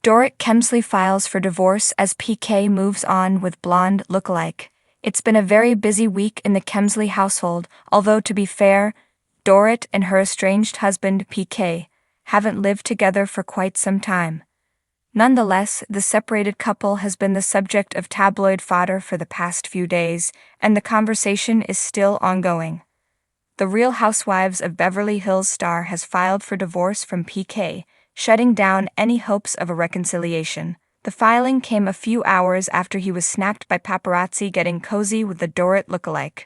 Dorit Kemsley files for divorce as PK moves on with Blond Lookalike. It's been a very busy week in the Kemsley household, although to be fair, Dorit and her estranged husband PK haven't lived together for quite some time. Nonetheless, the separated couple has been the subject of tabloid fodder for the past few days, and the conversation is still ongoing. The Real Housewives of Beverly Hills star has filed for divorce from PK, shutting down any hopes of a reconciliation. The filing came a few hours after he was snapped by paparazzi getting cozy with the Dorit lookalike.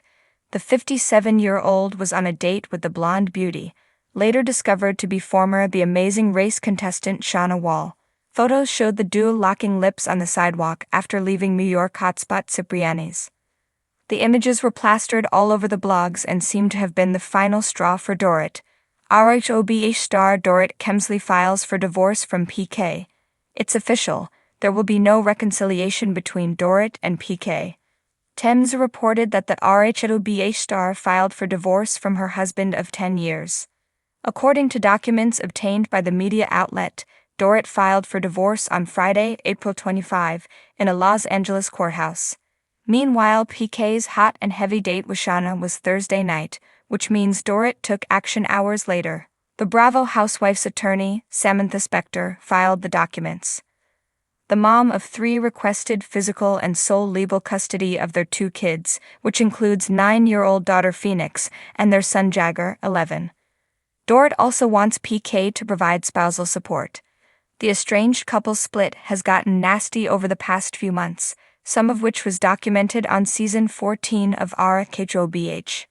The 57-year-old was on a date with the blonde beauty, later discovered to be former The Amazing Race contestant Shauna Wall. Photos showed the duo locking lips on the sidewalk after leaving New York hotspot Cipriani's. The images were plastered all over the blogs and seemed to have been the final straw for Dorit. Housewives star Dorit Kemsley files for divorce from PK. It's official, there will be no reconciliation between Dorit and PK. Thames reported that the Housewives star filed for divorce from her husband of 10 years. According to documents obtained by the media outlet, Dorit filed for divorce on Friday, April 25, in a Los Angeles courthouse. Meanwhile, PK's hot and heavy date with Shauna was Thursday night, which means Dorit took action hours later. The Bravo Housewives attorney, Samantha Spector, filed the documents. The mom of three requested physical and sole legal custody of their two kids, which includes 9-year-old daughter Phoenix and their son Jagger, 11. Dorit also wants PK to provide spousal support. The estranged couple's split has gotten nasty over the past few months, some of which was documented on season 14 of Housewives.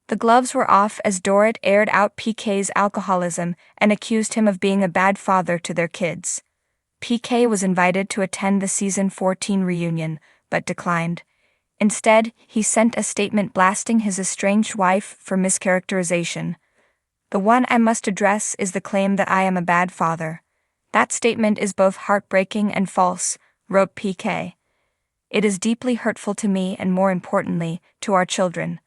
The gloves were off as Dorit aired out PK's alcoholism and accused him of being a bad father to their kids. PK was invited to attend the season 14 reunion, but declined. Instead, he sent a statement blasting his estranged wife for mischaracterization. "The one I must address is the claim that I am a bad father. That statement is both heartbreaking and false," wrote PK. "It is deeply hurtful to me and, more importantly, to our children."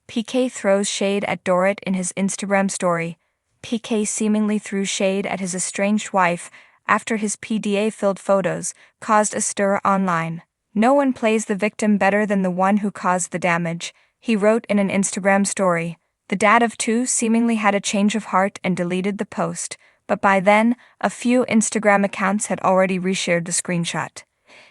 PK throws shade at Dorit in his Instagram story. PK seemingly threw shade at his estranged wife after his PDA-filled photos caused a stir online. "No one plays the victim better than the one who caused the damage," he wrote in an Instagram story. The dad of two seemingly had a change of heart and deleted the post, but by then, a few Instagram accounts had already reshared the screenshot.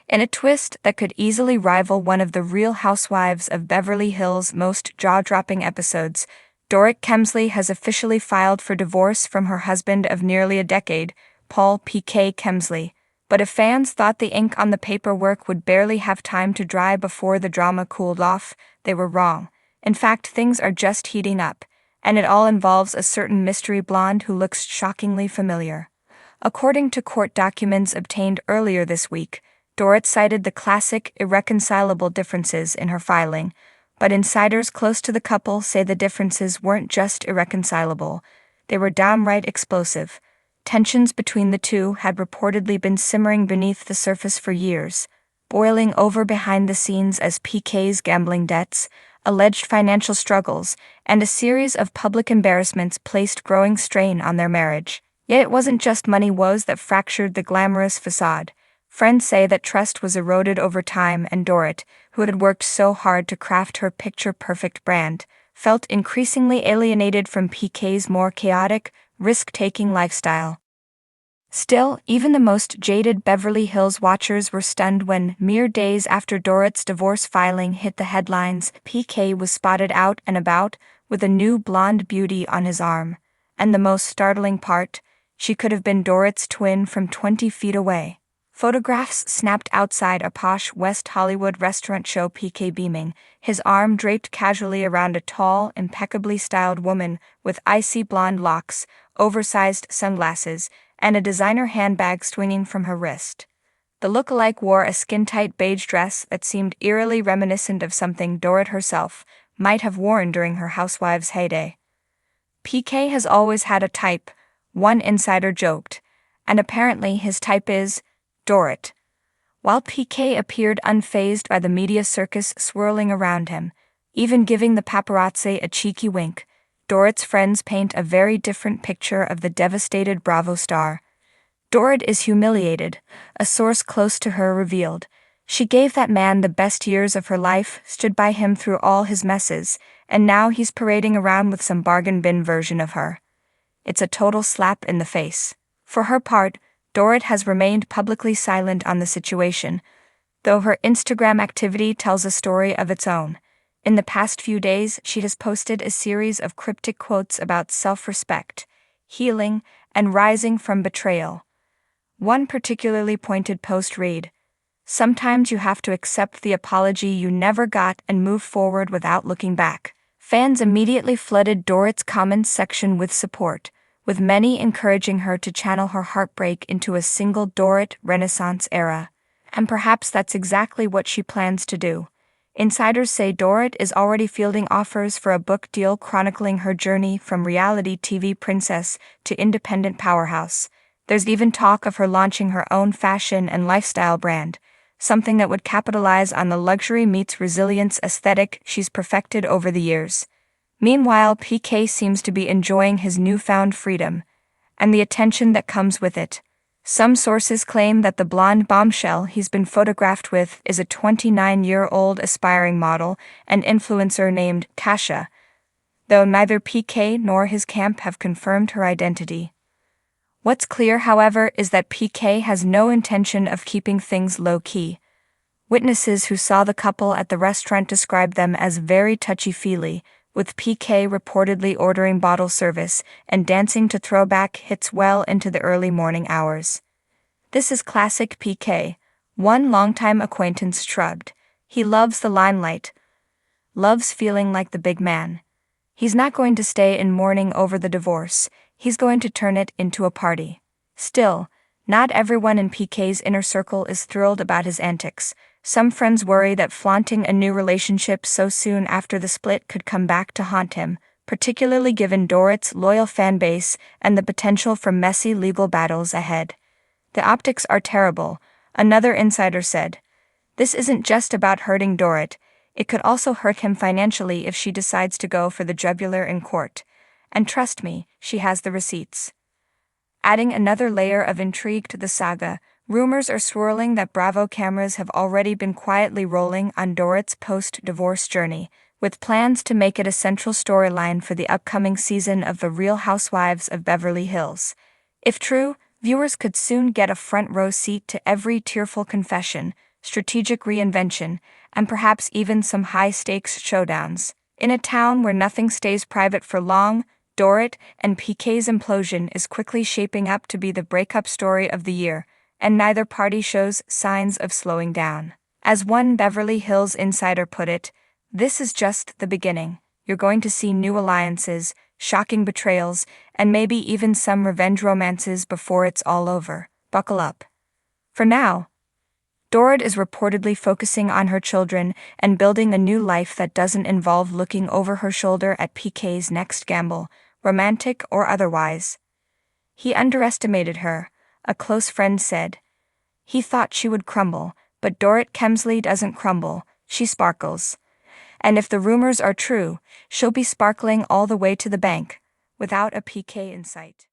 In a twist that could easily rival one of the Real Housewives of Beverly Hills' most jaw-dropping episodes, Dorit Kemsley has officially filed for divorce from her husband of nearly a decade, Paul PK Kemsley. But if fans thought the ink on the paperwork would barely have time to dry before the drama cooled off, they were wrong. In fact, things are just heating up, and it all involves a certain mystery blonde who looks shockingly familiar. According to court documents obtained earlier this week, Dorit cited the classic irreconcilable differences in her filing, but insiders close to the couple say the differences weren't just irreconcilable, they were downright explosive. Tensions between the two had reportedly been simmering beneath the surface for years, boiling over behind the scenes as PK's gambling debts, alleged financial struggles, and a series of public embarrassments placed growing strain on their marriage. Yet it wasn't just money woes that fractured the glamorous facade. Friends say that trust was eroded over time, and Dorit, who had worked so hard to craft her picture-perfect brand, felt increasingly alienated from PK's more chaotic, risk-taking lifestyle. Still, even the most jaded Beverly Hills watchers were stunned when, mere days after Dorit's divorce filing hit the headlines, PK was spotted out and about with a new blonde beauty on his arm. And the most startling part, she could have been Dorit's twin from 20 feet away. Photographs snapped outside a posh West Hollywood restaurant show PK beaming, his arm draped casually around a tall, impeccably styled woman with icy blonde locks, oversized sunglasses, and a designer handbag swinging from her wrist. The lookalike wore a skin-tight beige dress that seemed eerily reminiscent of something Dorit herself might have worn during her Housewives' heyday. PK has always had a type, one insider joked, and apparently his type is Dorit. While PK appeared unfazed by the media circus swirling around him, even giving the paparazzi a cheeky wink, Dorit's friends paint a very different picture of the devastated Bravo star. Dorit is humiliated, a source close to her revealed. She gave that man the best years of her life, stood by him through all his messes, and now he's parading around with some bargain bin version of her. It's a total slap in the face. For her part, Dorit has remained publicly silent on the situation, though her Instagram activity tells a story of its own. In the past few days, she has posted a series of cryptic quotes about self-respect, healing, and rising from betrayal. One particularly pointed post read, "Sometimes you have to accept the apology you never got and move forward without looking back." Fans immediately flooded Dorit's comments section with support, with many encouraging her to channel her heartbreak into a single Dorit Renaissance era. And perhaps that's exactly what she plans to do. Insiders say Dorit is already fielding offers for a book deal chronicling her journey from reality TV princess to independent powerhouse. There's even talk of her launching her own fashion and lifestyle brand, something that would capitalize on the luxury meets resilience aesthetic she's perfected over the years. Meanwhile, PK seems to be enjoying his newfound freedom, and the attention that comes with it. Some sources claim that the blonde bombshell he's been photographed with is a 29-year-old aspiring model and influencer named Tasha, though neither PK nor his camp have confirmed her identity. What's clear, however, is that PK has no intention of keeping things low-key. Witnesses who saw the couple at the restaurant described them as very touchy-feely, with PK reportedly ordering bottle service and dancing to throwback hits well into the early morning hours. "This is classic PK," one longtime acquaintance shrugged. "He loves the limelight, loves feeling like the big man. He's not going to stay in mourning over the divorce, he's going to turn it into a party." Still, not everyone in PK's inner circle is thrilled about his antics. Some friends worry that flaunting a new relationship so soon after the split could come back to haunt him, particularly given Dorit's loyal fan base and the potential for messy legal battles ahead. "The optics are terrible," another insider said. "This isn't just about hurting Dorit, it could also hurt him financially if she decides to go for the jugular in court. And trust me, she has the receipts." Adding another layer of intrigue to the saga, rumors are swirling that Bravo cameras have already been quietly rolling on Dorit's post-divorce journey, with plans to make it a central storyline for the upcoming season of The Real Housewives of Beverly Hills. If true, viewers could soon get a front-row seat to every tearful confession, strategic reinvention, and perhaps even some high-stakes showdowns. In a town where nothing stays private for long, Dorit and PK's implosion is quickly shaping up to be the breakup story of the year, and neither party shows signs of slowing down. As one Beverly Hills insider put it, "This is just the beginning. You're going to see new alliances, shocking betrayals, and maybe even some revenge romances before it's all over. Buckle up." For now, Dorit is reportedly focusing on her children and building a new life that doesn't involve looking over her shoulder at PK's next gamble, romantic or otherwise. "He underestimated her," a close friend said. "He thought she would crumble, but Dorit Kemsley doesn't crumble, she sparkles. And if the rumors are true, she'll be sparkling all the way to the bank, without a PK in sight."